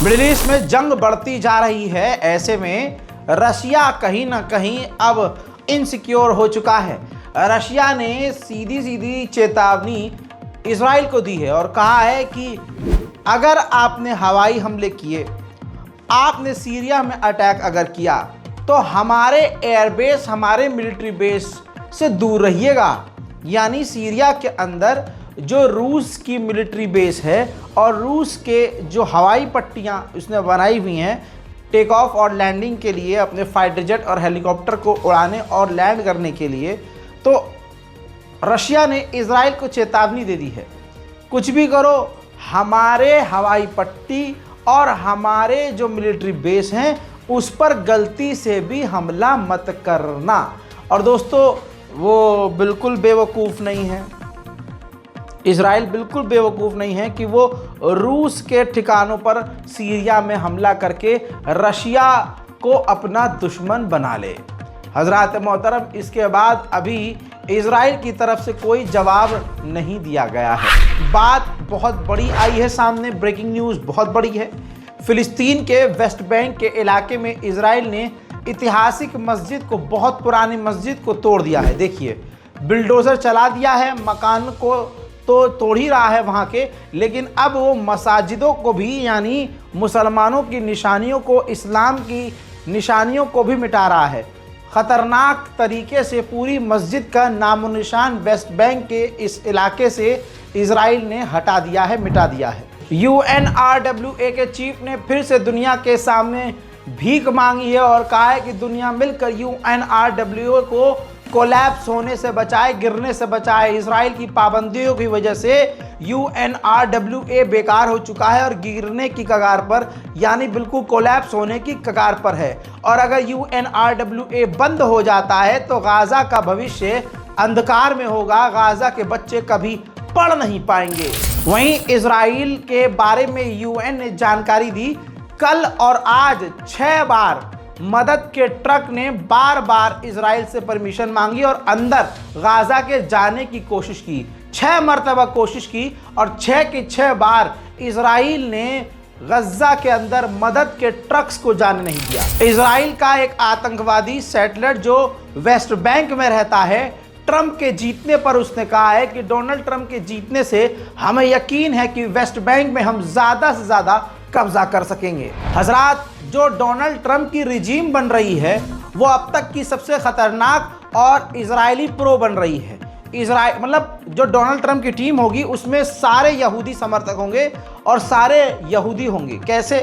Middle east में जंग बढ़ती जा रही है। ऐसे में रशिया कहीं ना कहीं अब इनसिक्योर हो चुका है। रशिया ने सीधी सीधी चेतावनी इजराइल को दी है और कहा है कि अगर आपने हवाई हमले किए, आपने सीरिया में अटैक अगर किया, तो हमारे एयरबेस, हमारे मिलिट्री बेस से दूर रहिएगा। यानी सीरिया के अंदर जो रूस की मिलिट्री बेस है और रूस के जो हवाई पट्टियां उसने बनाई हुई हैं टेक ऑफ और लैंडिंग के लिए, अपने फाइटर जेट और हेलीकॉप्टर को उड़ाने और लैंड करने के लिए, तो रशिया ने इजराइल को चेतावनी दे दी है, कुछ भी करो, हमारे हवाई पट्टी और हमारे जो मिलिट्री बेस हैं उस पर गलती से भी हमला मत करना। और दोस्तों, वो बिल्कुल बेवकूफ़ नहीं है, इजराइल बिल्कुल बेवकूफ़ नहीं है कि वो रूस के ठिकानों पर सीरिया में हमला करके रशिया को अपना दुश्मन बना ले। हज़रात मोहतरम, इसके बाद अभी इजराइल की तरफ से कोई जवाब नहीं दिया गया है। बात बहुत बड़ी आई है सामने, ब्रेकिंग न्यूज़ बहुत बड़ी है। फ़िलिस्तीन के वेस्ट बैंक के इलाके में इजराइल ने ऐतिहासिक मस्जिद को, बहुत पुरानी मस्जिद को तोड़ दिया है। देखिए, बिल्डोज़र चला दिया है, मकान को तो तोड़ ही रहा है वहाँ के, लेकिन अब वो मसाजिदों को भी, यानी मुसलमानों की निशानियों को, इस्लाम की निशानियों को भी मिटा रहा है। ख़तरनाक तरीके से पूरी मस्जिद का नामो निशान वेस्ट बैंक के इस इलाके से इजराइल ने हटा दिया है, मिटा दिया है। UNRWA के चीफ ने फिर से दुनिया के सामने भीख मांगी है और कहा है कि दुनिया मिलकर UNRWA को कोलैप्स होने से बचाए, गिरने से बचाए। इजराइल की पाबंदियों की वजह से UNRWA बेकार हो चुका है और गिरने की कगार पर, यानी बिल्कुल कोलैप्स होने की कगार पर है। और अगर UNRWA बंद हो जाता है तो गाज़ा का भविष्य अंधकार में होगा, गाज़ा के बच्चे कभी पढ़ नहीं पाएंगे। वहीं इजराइल के बारे में UN ने जानकारी दी। कल और आज 6 बार मदद के ट्रक ने बार बार इजराइल से परमिशन मांगी और अंदर गाज़ा के जाने की कोशिश की। 6 मरतबा कोशिश की और 6 की 6 बार इजराइल ने गज़ा के अंदर मदद के ट्रक्स को जाने नहीं दिया। इजराइल का एक आतंकवादी सेटलर जो वेस्ट बैंक में रहता है, ट्रंप के जीतने पर उसने कहा है कि डोनाल्ड ट्रंप के जीतने से हमें यकीन है कि वेस्ट बैंक में हम ज़्यादा से ज़्यादा कब्जा कर सकेंगे। हजरात, जो डोनाल्ड ट्रंप की रिजीम बन रही है वो अब तक की सबसे खतरनाक और इजरायली प्रो बन रही है। इजराइल मतलब जो डोनाल्ड ट्रंप की टीम होगी उसमें सारे यहूदी समर्थक होंगे और सारे यहूदी होंगे। कैसे?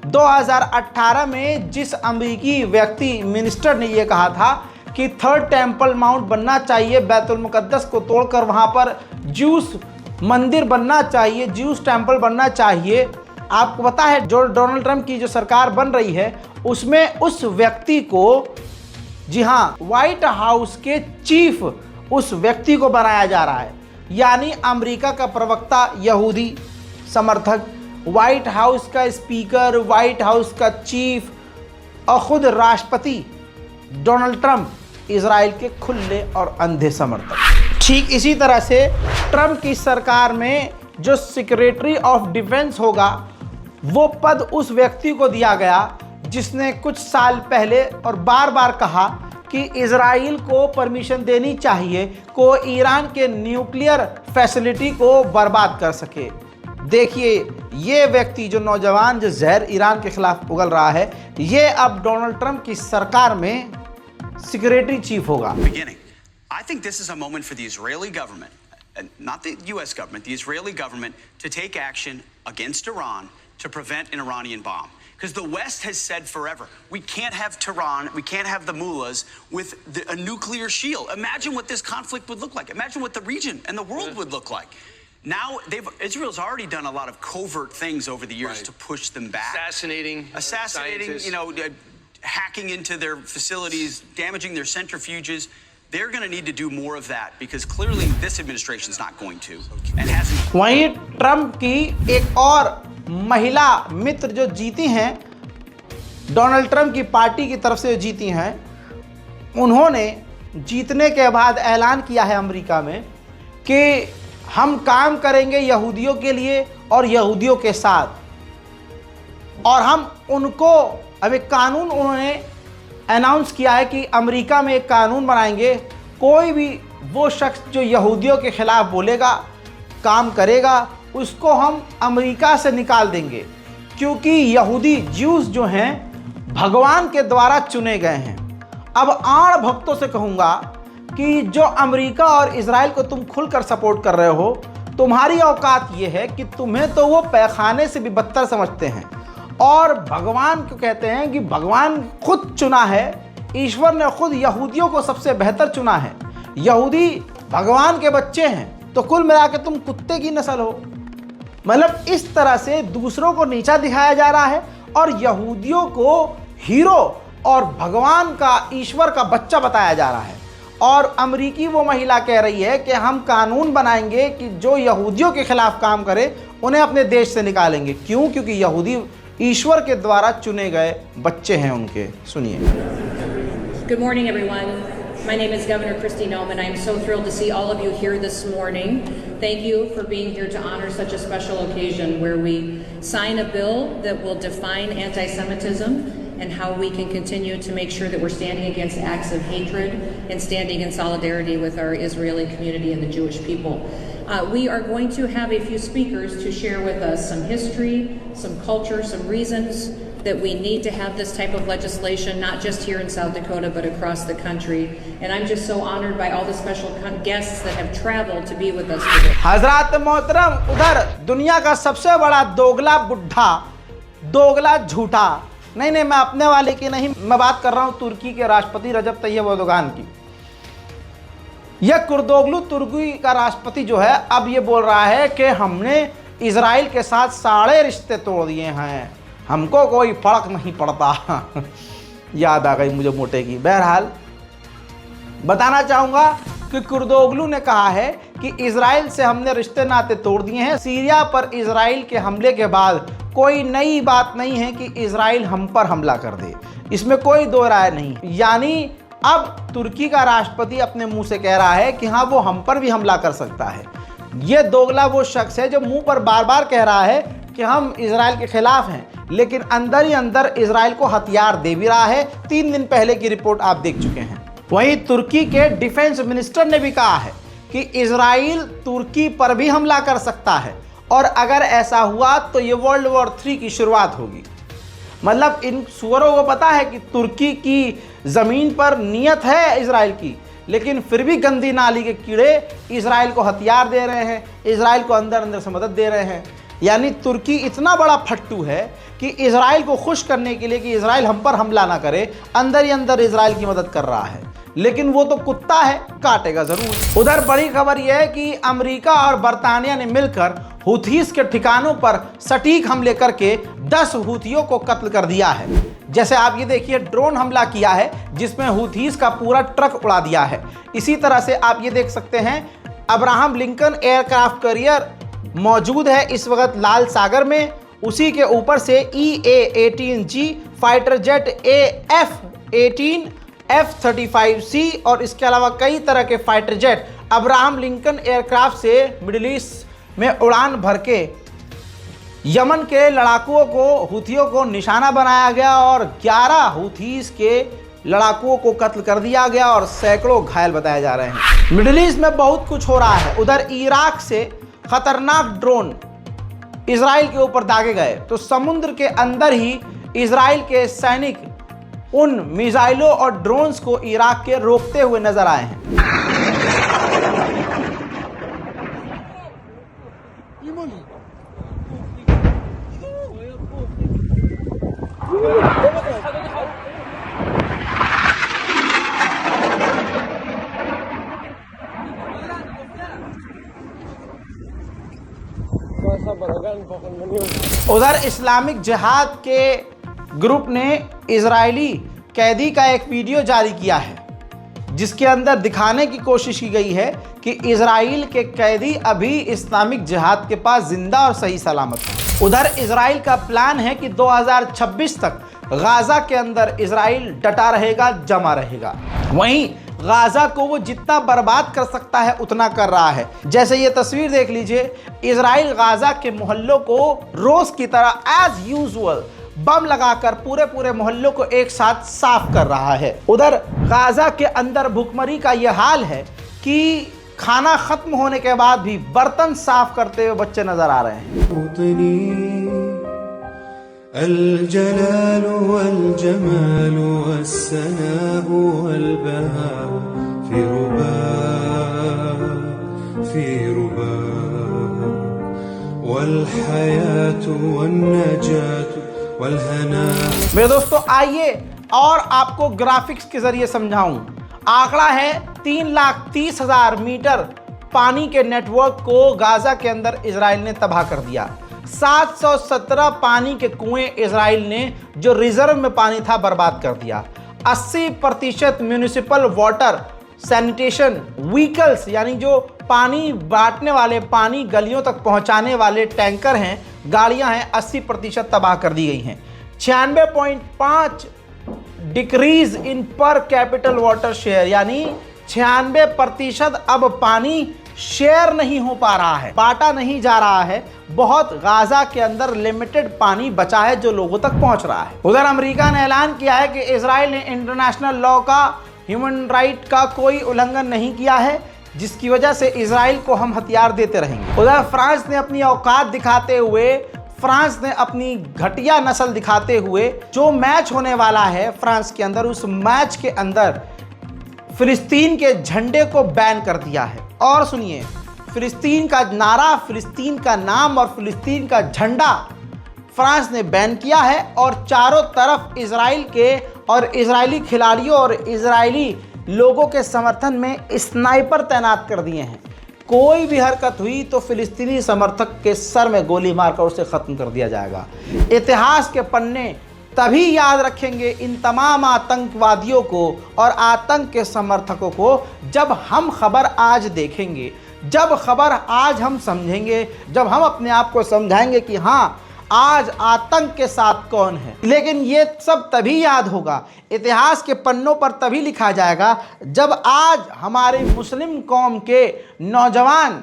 2018 में जिस अमेरिकी व्यक्ति, मिनिस्टर ने यह कहा था कि थर्ड टेम्पल माउंट बनना चाहिए, बैतुल मुकद्दस को तोड़कर वहाँ पर ज्यूस मंदिर बनना चाहिए, ज्यूस टेम्पल बनना चाहिए। आपको पता है जो डोनाल्ड ट्रंप की जो सरकार बन रही है उसमें उस व्यक्ति को, जी हाँ, व्हाइट हाउस के चीफ उस व्यक्ति को बनाया जा रहा है। यानी अमेरिका का प्रवक्ता यहूदी समर्थक, व्हाइट हाउस का स्पीकर, व्हाइट हाउस का चीफ और खुद राष्ट्रपति डोनाल्ड ट्रंप इजराइल के खुले और अंधे समर्थक। ठीक इसी तरह से ट्रंप की सरकार में जो सेक्रेटरी ऑफ डिफेंस होगा वो पद उस व्यक्ति को दिया गया जिसने कुछ साल पहले और बार बार कहा कि इजराइल को परमिशन देनी चाहिए को ईरान के न्यूक्लियर फैसिलिटी को बर्बाद कर सके। देखिए, ये व्यक्ति, जो नौजवान, जो जहर ईरान के खिलाफ उगल रहा है, ये अब डोनाल्ड ट्रंप की सरकार में सिक्योरिटी चीफ होगा। I think this is a moment for the Israeli government, not the US government, the Israeli government, to take action against Iran to prevent an Iranian bomb. Because the West has said forever, we can't have Tehran, we can't have the mullahs with a nuclear shield. Imagine what this conflict would look like. Imagine what the region and the world would look like. Now, Israel's already done a lot of covert things over the years to push them back. Assassinating, hacking into their facilities, damaging their centrifuges. They're going to need to do more of that because clearly this administration is not going to and hasn't. वहीं Trump की एक और महिला मित्र जो जीती हैं, Donald Trump की party की तरफ से जीती हैं, उन्होंने जीतने के बाद ऐलान किया है अमेरिका में कि हम काम करेंगे यहूदियों के लिए और यहूदियों के साथ। और हम उनको अब एक कानून उन्होंने अनाउंस किया है कि अमेरिका में एक कानून बनाएंगे, कोई भी वो शख्स जो यहूदियों के खिलाफ बोलेगा, काम करेगा, उसको हम अमेरिका से निकाल देंगे, क्योंकि यहूदी ज्यूस जो हैं भगवान के द्वारा चुने गए हैं। अब आड़ भक्तों से कहूँगा कि जो अमेरिका और इजराइल को तुम खुलकर सपोर्ट कर रहे हो, तुम्हारी औकात ये है कि तुम्हें तो वो पैखाने से भी बदतर समझते हैं, और भगवान को कहते हैं कि भगवान खुद चुना है, ईश्वर ने खुद यहूदियों को सबसे बेहतर चुना है, यहूदी भगवान के बच्चे हैं, तो कुल मिला के तुम कुत्ते की नस्ल हो। मतलब इस तरह से दूसरों को नीचा दिखाया जा रहा है और यहूदियों को हीरो और भगवान का, ईश्वर का बच्चा बताया जा रहा है। और अमेरिकी वो महिला कह रही है कि हम कानून बनाएंगे कि जो यहूदियों के खिलाफ काम करे उन्हें अपने देश से निकालेंगे। क्यों? क्योंकि यहूदी ईश्वर के द्वारा चुने गए बच्चे हैं उनके। सुनिए। Good morning, everyone. My name is Governor Kristi Noem, and I am so thrilled to see all of you here this morning. Thank you for being here to honor such a special occasion where we sign a bill that will define anti-Semitism and how we can continue to make sure that we're standing against acts of hatred and standing in solidarity with our Israeli community and the Jewish people. We are going to have a few speakers to share with us some history, some culture, some reasons that we need to have this type of legislation, not just here in South Dakota, but across the country. And I'm just so honored by all the special guests that have traveled to be with us today. हजरात मोहतरम, उधर दुनिया का सबसे बड़ा दोगला बुढ़ा, दोगला झूठा, नहीं मैं अपने वाले की नहीं, मैं बात कर रहा हूं तुर्की के राष्ट्रपति रजब तैयब एर्दोगान की। यह कुर्दोगलू तुर्की का राष्ट्रपति जो है अब ये बोल रहा है कि हमने इजराइल के साथ सारे रिश्ते तोड़ दिए हैं, हमको कोई फर्क नहीं पड़ता। याद आ गई मुझे मोटे की। बहरहाल बताना चाहूँगा कि कुर्दोगलू ने कहा है कि इजराइल से हमने रिश्ते नाते तोड़ दिए हैं। सीरिया पर इजराइल के हमले के बाद कोई नई बात नहीं है कि इजराइल हम पर हमला कर दे, इसमें कोई दो राय नहीं। यानी अब तुर्की का राष्ट्रपति अपने मुंह से कह रहा है कि हाँ वो हम पर भी हमला कर सकता है। ये दोगला वो शख्स है जो मुंह पर बार बार कह रहा है कि हम इजराइल के खिलाफ हैं, लेकिन अंदर ही अंदर इजराइल को हथियार दे भी रहा है। 3 दिन पहले की रिपोर्ट आप देख चुके हैं। वहीं तुर्की के डिफेंस मिनिस्टर ने भी कहा है कि इजराइल तुर्की पर भी हमला कर सकता है, और अगर ऐसा हुआ तो ये वर्ल्ड वॉर 3 की शुरुआत होगी। मतलब इन सुअरों को पता है कि तुर्की की ज़मीन पर नियत है इजराइल की, लेकिन फिर भी गंदी नाली के कीड़े इजराइल को हथियार दे रहे हैं, इजराइल को अंदर अंदर से मदद दे रहे हैं। यानी तुर्की इतना बड़ा फट्टू है कि इजराइल को खुश करने के लिए कि इजराइल हम पर हमला ना करे, अंदर ही अंदर इजराइल की मदद कर रहा है। लेकिन वो तो कुत्ता है, काटेगा जरूर। उधर बड़ी खबर यह है कि अमेरिका और बरतानिया ने मिलकर हुथीस के ठिकानों पर सटीक हमले करके 10 हुथियों को कत्ल कर दिया है। जैसे आप ये देखिए, ड्रोन हमला किया है जिसमें हुथीस का पूरा ट्रक उड़ा दिया है। इसी तरह से आप ये देख सकते हैं, अब्राहम लिंकन एयरक्राफ्ट कैरियर मौजूद है इस वक्त लाल सागर में, उसी के ऊपर से EA-18G fighter jet AF-18, F-35C और इसके अलावा कई तरह के fighter jet Abraham Lincoln aircraft से मिडिल ईस्ट में उड़ान भर के यमन के लड़ाकुओं को, हुथियों को निशाना बनाया गया और 11 हुथीस के लड़ाकुओं को कत्ल कर दिया गया और सैकड़ों घायल बताए जा रहे हैं। मिडिल ईस्ट में बहुत कुछ हो रहा है। उधर इराक से खतरनाक ड्रोन इजराइल के ऊपर दागे गए तो समुद्र के अंदर ही इजराइल के सैनिक उन मिसाइलों और ड्रोन्स को इराक के रोकते हुए नजर आए हैं। उधर इस्लामिक जिहाद के ग्रुप ने इजरायली कैदी का एक वीडियो जारी किया है जिसके अंदर दिखाने की कोशिश की गई है कि इजराइल के कैदी अभी इस्लामिक जिहाद के पास जिंदा और सही सलामत हैं। उधर इजराइल का प्लान है कि 2026 तक गाजा के अंदर इजराइल डटा रहेगा, जमा रहेगा। वहीं गाजा को वो जितना बर्बाद कर सकता है उतना कर रहा है। जैसे ये तस्वीर देख लीजिए, इजराइल गाजा के मोहल्लों को रोज की तरह एज यूजुअल बम लगाकर पूरे पूरे मोहल्लों को एक साथ साफ कर रहा है। उधर गाजा के अंदर भुखमरी का यह हाल है कि खाना खत्म होने के बाद भी बर्तन साफ करते हुए बच्चे नजर आ रहे हैं। अल जलाल वल जमाल वस्सनाह वल बहा फी रुबा वल हयात वन नजात वल हना। मेरे दोस्तों, आइए और आपको ग्राफिक्स के जरिए समझाऊं। आंकड़ा है 3,30,000 मीटर पानी के नेटवर्क को गाजा के अंदर इजराइल ने तबाह कर दिया। 717 पानी के कुएं इजराइल ने जो रिजर्व में पानी था बर्बाद कर दिया। 80% म्यूनिसिपल वाटर सैनिटेशन व्हीकल्स यानी जो पानी बांटने वाले, पानी गलियों तक पहुंचाने वाले टैंकर हैं, गाड़ियां हैं, 80% तबाह कर दी गई हैं। 96.5 डिक्रीज इन पर कैपिटल वाटर शेयर यानी 96% अब पानी शेयर नहीं हो पा रहा है, बांटा नहीं जा रहा है। बहुत गाजा के अंदर लिमिटेड पानी बचा है जो लोगों तक पहुंच रहा है। उधर अमेरिका ने ऐलान किया है कि इजराइल ने इंटरनेशनल लॉ का, ह्यूमन राइट का कोई उल्लंघन नहीं किया है, जिसकी वजह से इजराइल को हम हथियार देते रहेंगे। उधर फ्रांस ने अपनी औकात दिखाते हुए, फ्रांस ने अपनी घटिया नस्ल दिखाते हुए जो मैच होने वाला है फ्रांस के अंदर, उस मैच के अंदर फिलिस्तीन के झंडे को बैन कर दिया है। और सुनिए, फिलिस्तीन का नारा, फिलिस्तीन का नाम और फिलिस्तीन का झंडा फ्रांस ने बैन किया है और चारों तरफ इजराइल के और इजरायली खिलाड़ियों और इजरायली लोगों के समर्थन में स्नाइपर तैनात कर दिए हैं। कोई भी हरकत हुई तो फिलिस्तीनी समर्थक के सर में गोली मारकर उसे ख़त्म कर दिया जाएगा। इतिहास के पन्ने तभी याद रखेंगे इन तमाम आतंकवादियों को और आतंक के समर्थकों को जब हम खबर आज देखेंगे, जब खबर आज हम समझेंगे, जब हम अपने आप को समझाएंगे कि हाँ, आज आतंक के साथ कौन है। लेकिन ये सब तभी याद होगा, इतिहास के पन्नों पर तभी लिखा जाएगा जब आज हमारे मुस्लिम कौम के नौजवान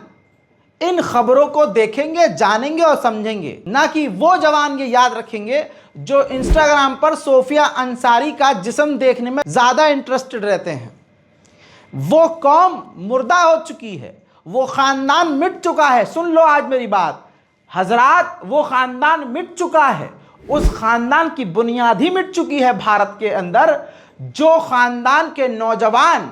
इन खबरों को देखेंगे, जानेंगे और समझेंगे। ना कि वो जवान ये याद रखेंगे जो इंस्टाग्राम पर सोफिया अंसारी का जिस्म देखने में ज़्यादा इंटरेस्टेड रहते हैं। वो कौम मुर्दा हो चुकी है, वो ख़ानदान मिट चुका है। सुन लो आज मेरी बात हजरात, वो ख़ानदान मिट चुका है। उस ख़ानदान की बुनियाद ही मिट चुकी है भारत के अंदर। जो ख़ानदान के नौजवान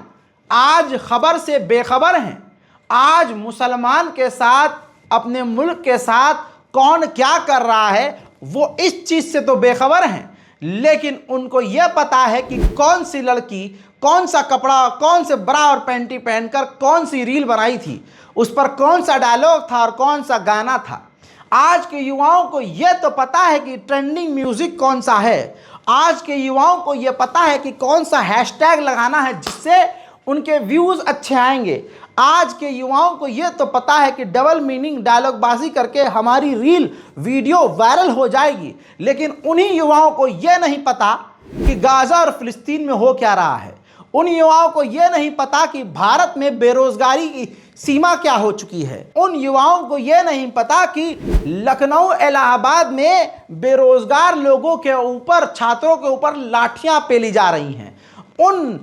आज खबर से बेखबर हैं, आज मुसलमान के साथ, अपने मुल्क के साथ कौन क्या कर रहा है, वो इस चीज़ से तो बेखबर हैं। लेकिन उनको यह पता है कि कौन सी लड़की कौन सा कपड़ा, कौन से ब्रा और पैंटी पहनकर कौन सी रील बनाई थी, उस पर कौन सा डायलॉग था और कौन सा गाना था। आज के युवाओं को यह तो पता है कि ट्रेंडिंग म्यूजिक कौन सा है। आज के युवाओं को यह पता है कि कौन सा हैशटैग लगाना है जिससे उनके व्यूज़ अच्छे आएंगे। आज के युवाओं को यह तो पता है कि डबल मीनिंग डायलॉगबाजी करके हमारी रील वीडियो वायरल हो जाएगी। लेकिन उन्हीं युवाओं को यह नहीं पता कि गाजा और फिलिस्तीन में हो क्या रहा है। उन युवाओं को यह नहीं पता कि भारत में बेरोजगारी की सीमा क्या हो चुकी है। उन युवाओं को यह नहीं पता कि लखनऊ, इलाहाबाद में बेरोजगार लोगों के ऊपर, छात्रों के ऊपर लाठियां पेली जा रही हैं। उन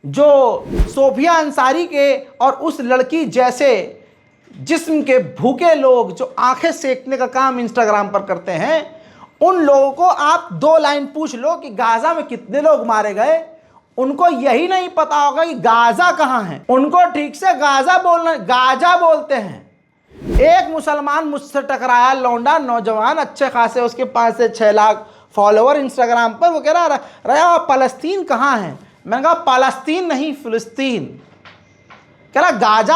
जो सोफिया अंसारी के और उस लड़की जैसे जिस्म के भूखे लोग जो आंखें सेकने का काम इंस्टाग्राम पर करते हैं, उन लोगों को आप 2 लाइन पूछ लो कि गाजा में कितने लोग मारे गए, उनको यही नहीं पता होगा कि गाजा कहाँ है। उनको ठीक से गाजा बोलते हैं। एक मुसलमान मुझसे टकराया, लौंडा नौजवान, अच्छे खासे, उसके 5 से 6 लाख फॉलोअर इंस्टाग्राम पर। वो कह रहा फ़लस्तीन कहाँ है। मैंने कहा फ़लस्तीन नहीं, फ़िलिस्तीन। कह रहा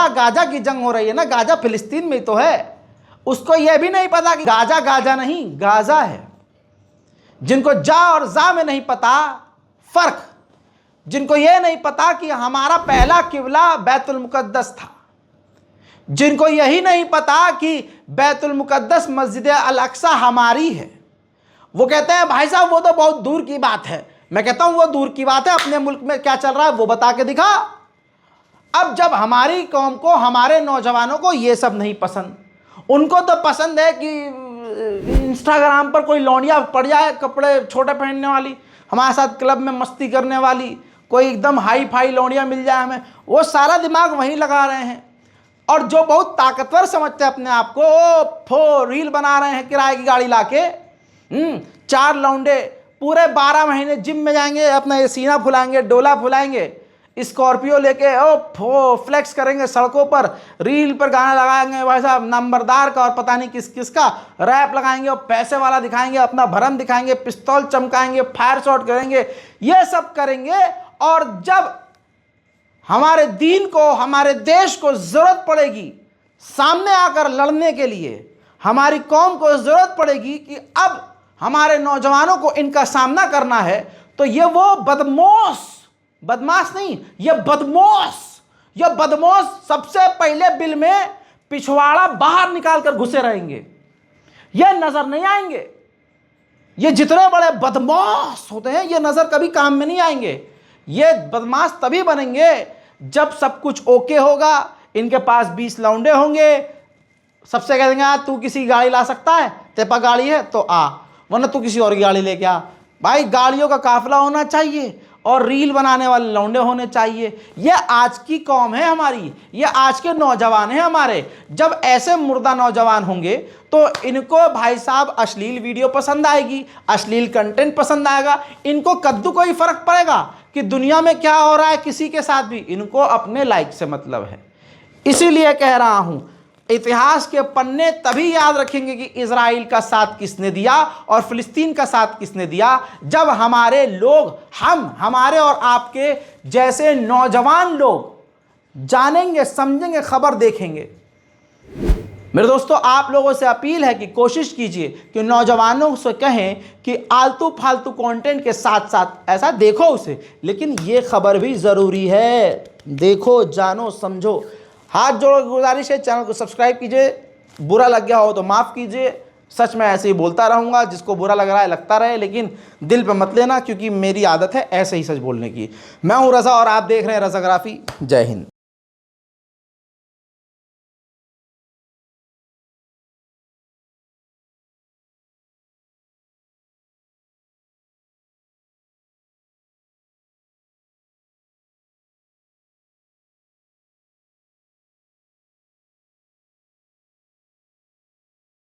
गाजा की जंग हो रही है ना, गाजा फ़िलिस्तीन में तो है। उसको यह भी नहीं पता कि गाजा नहीं, गाजा है। जिनको जा और जा में नहीं पता फ़र्क, जिनको यह नहीं पता कि हमारा पहला किबला बैतुल मुक़द्दस था, जिनको यही नहीं पता कि बैतुल मुक़द्दस मस्जिद अल अक्सा हमारी है, वो कहते हैं भाई साहब वो तो बहुत दूर की बात है। मैं कहता हूं वो दूर की बात है, अपने मुल्क में क्या चल रहा है वो बता के दिखा। अब जब हमारी कौम को, हमारे नौजवानों को ये सब नहीं पसंद, उनको तो पसंद है कि इंस्टाग्राम पर कोई लौंडिया पड़ जाए कपड़े छोटे पहनने वाली, हमारे साथ क्लब में मस्ती करने वाली कोई एकदम हाई फाई लौंडिया मिल जाए हमें, वो सारा दिमाग वहीं लगा रहे हैं। और जो बहुत ताकतवर समझते हैं अपने आप को, वो रील बना रहे हैं किराए की गाड़ी लाके। 4 लौंडे पूरे 12 महीने जिम में जाएंगे, अपना ये सीना फुलाएंगे, डोला फुलाएंगे, स्कॉर्पियो लेके फ्लेक्स करेंगे सड़कों पर, रील पर गाना लगाएंगे भाई साहब नंबरदार का और पता नहीं किस किस का, रैप लगाएंगे और पैसे वाला दिखाएंगे, अपना भरम दिखाएंगे, पिस्तौल चमकाएंगे, फायर शॉट करेंगे, ये सब करेंगे। और जब हमारे दीन को, हमारे देश को जरूरत पड़ेगी सामने आकर लड़ने के लिए, हमारी कौम को जरूरत पड़ेगी कि अब हमारे नौजवानों को इनका सामना करना है, तो ये वो बदमाश नहीं, ये बदमाश सबसे पहले बिल में पिछवाड़ा बाहर निकालकर घुसे रहेंगे, ये नजर नहीं आएंगे। ये जितने बड़े बदमाश होते हैं ये नजर कभी काम में नहीं आएंगे। ये बदमाश तभी बनेंगे जब सब कुछ ओके होगा, इनके पास 20 लौंडे होंगे, सबसे कह देंगे तू किसी गाड़ी ला सकता है, तेरे पास गाड़ी है तो आ, वरना तू किसी और की गाड़ी लेके आ। भाई गाड़ियों का काफिला होना चाहिए और रील बनाने वाले लौंडे होने चाहिए। ये आज की कौम है हमारी, ये आज के नौजवान हैं हमारे। जब ऐसे मुर्दा नौजवान होंगे तो इनको भाई साहब अश्लील वीडियो पसंद आएगी, अश्लील कंटेंट पसंद आएगा। इनको कद्दू को ही फर्क पड़ेगा कि दुनिया में क्या हो रहा है किसी के साथ भी, इनको अपने लाइक से मतलब है। इसीलिए कह रहा हूं, इतिहास के पन्ने तभी याद रखेंगे कि इजराइल का साथ किसने दिया और फिलिस्तीन का साथ किसने दिया, जब हमारे लोग, हमारे और आपके जैसे नौजवान लोग जानेंगे, समझेंगे, खबर देखेंगे। मेरे दोस्तों, आप लोगों से अपील है कि कोशिश कीजिए कि नौजवानों से कहें कि आलतू फालतू कंटेंट के साथ साथ ऐसा देखो उसे, लेकिन ये खबर भी ज़रूरी है, देखो, जानो, समझो। हाथ जोड़ के गुजारिश है, चैनल को सब्सक्राइब कीजिए, बुरा लग गया हो तो माफ़ कीजिए। सच में ऐसे ही बोलता रहूँगा, जिसको बुरा लग रहा है लगता रहे, लेकिन दिल पे मत लेना, क्योंकि मेरी आदत है ऐसे ही सच बोलने की। मैं हूँ रज़ा और आप देख रहे हैं रज़ाग्राफी। जय हिंद।